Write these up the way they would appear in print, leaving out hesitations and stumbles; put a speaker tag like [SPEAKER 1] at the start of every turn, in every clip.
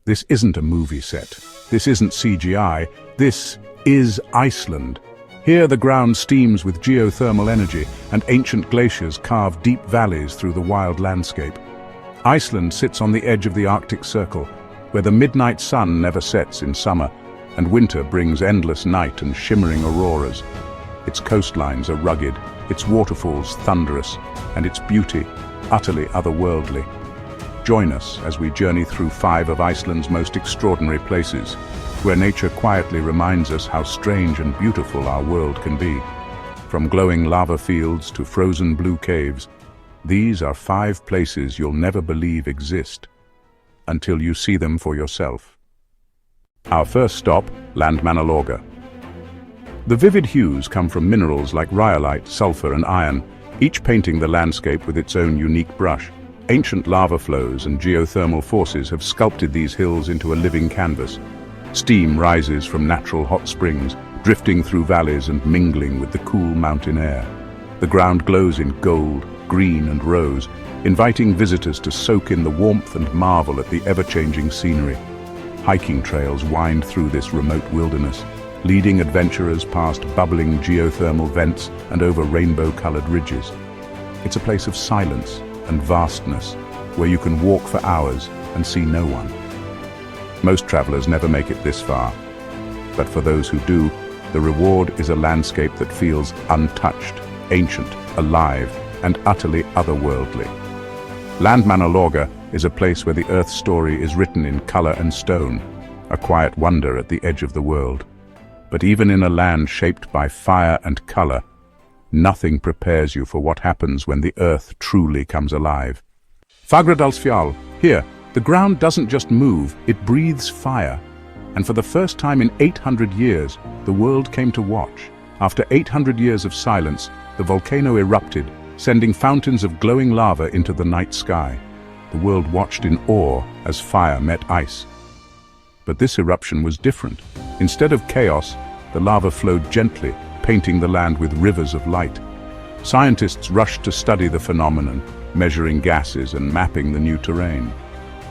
[SPEAKER 1] This isn't a movie set. This isn't CGI. This is Iceland. Here the ground steams with geothermal energy, and ancient glaciers carve deep valleys through the wild landscape. Iceland sits on the edge of the Arctic Circle, where the midnight sun never sets in summer, and winter brings endless night and shimmering auroras. Its coastlines are rugged, its waterfalls thunderous, and its beauty utterly otherworldly. Join us as we journey through 5 of Iceland's most extraordinary places, where nature quietly reminds us how strange and beautiful our world can be. From glowing lava fields to frozen blue caves, these are 5 places you'll never believe exist until you see them for yourself. Our first stop, Landmannalaugar. The vivid hues come from minerals like rhyolite, sulfur, and iron, each painting the landscape with its own unique brush. Ancient lava flows and geothermal forces have sculpted these hills into a living canvas. Steam rises from natural hot springs, drifting through valleys and mingling with the cool mountain air. The ground glows in gold, green, and rose, inviting visitors to soak in the warmth and marvel at the ever-changing scenery. Hiking trails wind through this remote wilderness, leading adventurers past bubbling geothermal vents and over rainbow-colored ridges. It's a place of silence and vastness, where you can walk for hours and see no one. Most travelers never make it this far, but for those who do, the reward is a landscape that feels untouched, ancient, alive, and utterly otherworldly. Landmannalaugar is a place where the Earth's story is written in color and stone, a quiet wonder at the edge of the world. But even in a land shaped by fire and color, nothing prepares you for what happens when the Earth truly comes alive. Fagradalsfjall, here, the ground doesn't just move, it breathes fire. And for the first time in 800 years, the world came to watch. After 800 years of silence, the volcano erupted, sending fountains of glowing lava into the night sky. The world watched in awe as fire met ice. But this eruption was different. Instead of chaos, the lava flowed gently, painting the land with rivers of light. Scientists rushed to study the phenomenon, measuring gases and mapping the new terrain.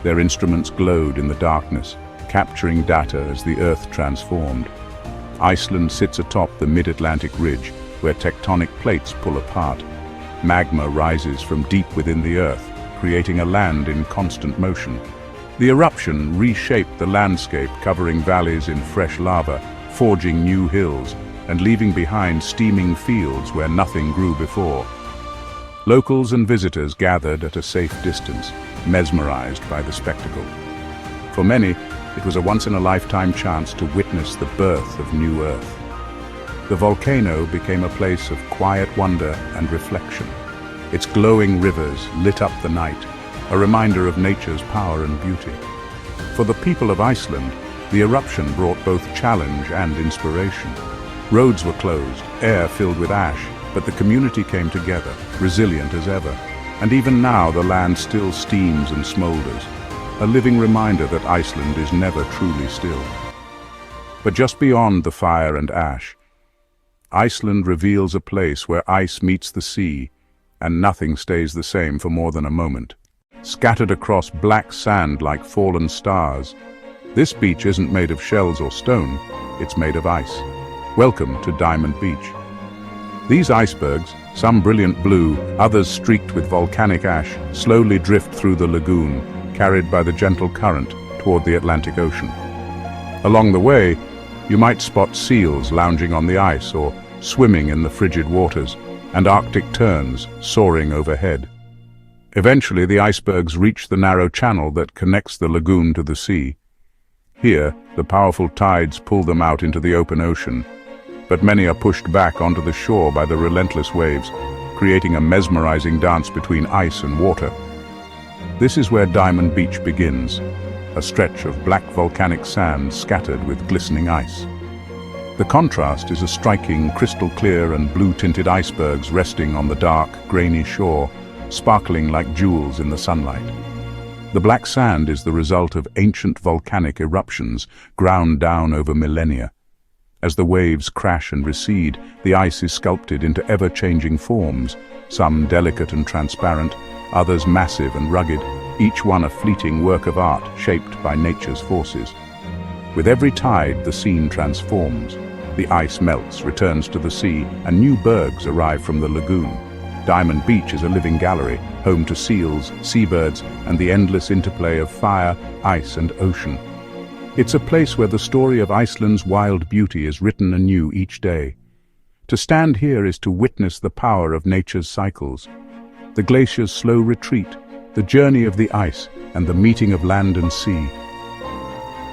[SPEAKER 1] Their instruments glowed in the darkness, capturing data as the Earth transformed. Iceland sits atop the mid-Atlantic ridge, where tectonic plates pull apart. Magma rises from deep within the Earth, creating a land in constant motion. The eruption reshaped the landscape, covering valleys in fresh lava, forging new hills, and leaving behind steaming fields where nothing grew before. Locals and visitors gathered at a safe distance, mesmerized by the spectacle. For many, it was a once-in-a-lifetime chance to witness the birth of new Earth. The volcano became a place of quiet wonder and reflection. Its glowing rivers lit up the night, a reminder of nature's power and beauty. For the people of Iceland, the eruption brought both challenge and inspiration. Roads were closed, air filled with ash, but the community came together, resilient as ever. And even now the land still steams and smolders, a living reminder that Iceland is never truly still. But just beyond the fire and ash, Iceland reveals a place where ice meets the sea, and nothing stays the same for more than a moment. Scattered across black sand like fallen stars, this beach isn't made of shells or stone, it's made of ice. Welcome to Diamond Beach. These icebergs, some brilliant blue, others streaked with volcanic ash, slowly drift through the lagoon, carried by the gentle current toward the Atlantic Ocean. Along the way, you might spot seals lounging on the ice or swimming in the frigid waters, and Arctic terns soaring overhead. Eventually, the icebergs reach the narrow channel that connects the lagoon to the sea. Here, the powerful tides pull them out into the open ocean, but many are pushed back onto the shore by the relentless waves, creating a mesmerizing dance between ice and water. This is where Diamond Beach begins, a stretch of black volcanic sand scattered with glistening ice. The contrast is a striking, crystal-clear and blue-tinted icebergs resting on the dark, grainy shore, sparkling like jewels in the sunlight. The black sand is the result of ancient volcanic eruptions ground down over millennia. As the waves crash and recede, the ice is sculpted into ever-changing forms, some delicate and transparent, others massive and rugged, each one a fleeting work of art shaped by nature's forces. With every tide, the scene transforms. The ice melts, returns to the sea, and new bergs arrive from the lagoon. Diamond Beach is a living gallery, home to seals, seabirds, and the endless interplay of fire, ice, and ocean. It's a place where the story of Iceland's wild beauty is written anew each day. To stand here is to witness the power of nature's cycles. The glacier's slow retreat, the journey of the ice, and the meeting of land and sea.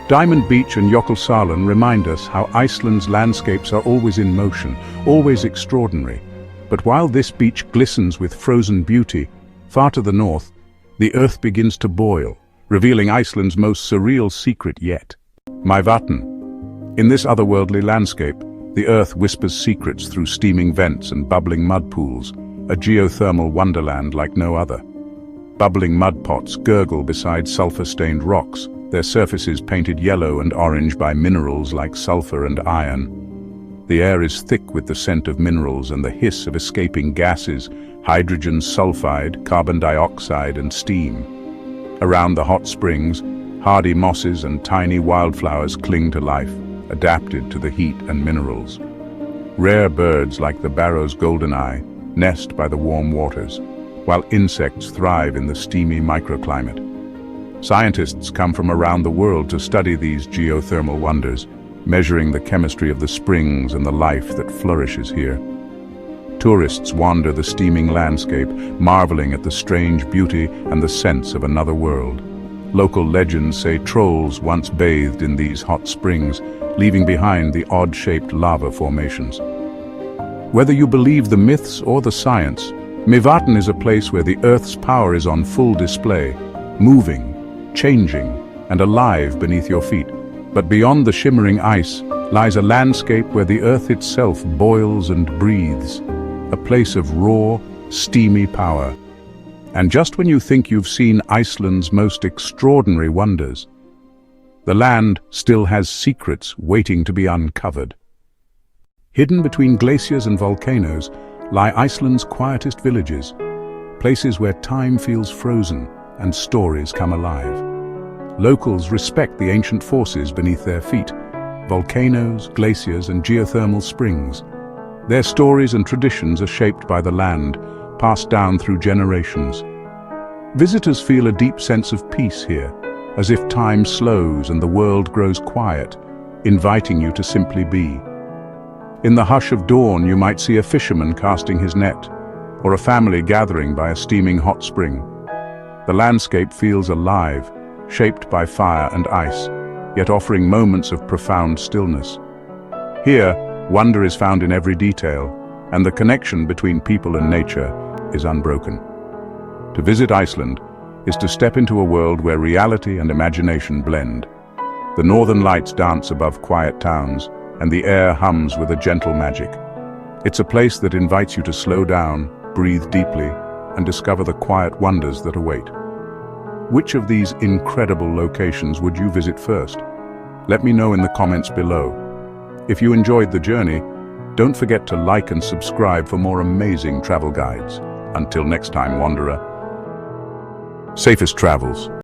[SPEAKER 1] Diamond Beach and Jökulsárlón remind us how Iceland's landscapes are always in motion, always extraordinary. But while this beach glistens with frozen beauty, far to the north, the earth begins to boil, revealing Iceland's most surreal secret yet. Myvatn. In this otherworldly landscape, the earth whispers secrets through steaming vents and bubbling mud pools, a geothermal wonderland like no other. Bubbling mud pots gurgle beside sulfur-stained rocks, their surfaces painted yellow and orange by minerals like sulfur and iron. The air is thick with the scent of minerals and the hiss of escaping gases, hydrogen sulfide, carbon dioxide, and steam. Around the hot springs, hardy mosses and tiny wildflowers cling to life, adapted to the heat and minerals. Rare birds like the barrow's goldeneye nest by the warm waters, while insects thrive in the steamy microclimate. Scientists come from around the world to study these geothermal wonders, measuring the chemistry of the springs and the life that flourishes here. Tourists wander the steaming landscape, marveling at the strange beauty and the sense of another world. Local legends say trolls once bathed in these hot springs, leaving behind the odd-shaped lava formations. Whether you believe the myths or the science, Myvatn is a place where the Earth's power is on full display, moving, changing, and alive beneath your feet. But beyond the shimmering ice lies a landscape where the Earth itself boils and breathes, a place of raw, steamy power. And just when you think you've seen Iceland's most extraordinary wonders, the land still has secrets waiting to be uncovered. Hidden between glaciers and volcanoes lie Iceland's quietest villages, places where time feels frozen and stories come alive. Locals respect the ancient forces beneath their feet, volcanoes, glaciers, and geothermal springs. Their stories and traditions are shaped by the land, passed down through generations. Visitors feel a deep sense of peace here, as if time slows and the world grows quiet, inviting you to simply be. In the hush of dawn, you might see a fisherman casting his net, or a family gathering by a steaming hot spring. The landscape feels alive, shaped by fire and ice, yet offering moments of profound stillness. Here, wonder is found in every detail, and the connection between people and nature is unbroken. To visit Iceland is to step into a world where reality and imagination blend. The northern lights dance above quiet towns, and the air hums with a gentle magic. It's a place that invites you to slow down, breathe deeply, and discover the quiet wonders that await. Which of these incredible locations would you visit first? Let me know in the comments below. If you enjoyed the journey, don't forget to like and subscribe for more amazing travel guides. Until next time, wanderer. Safest travels.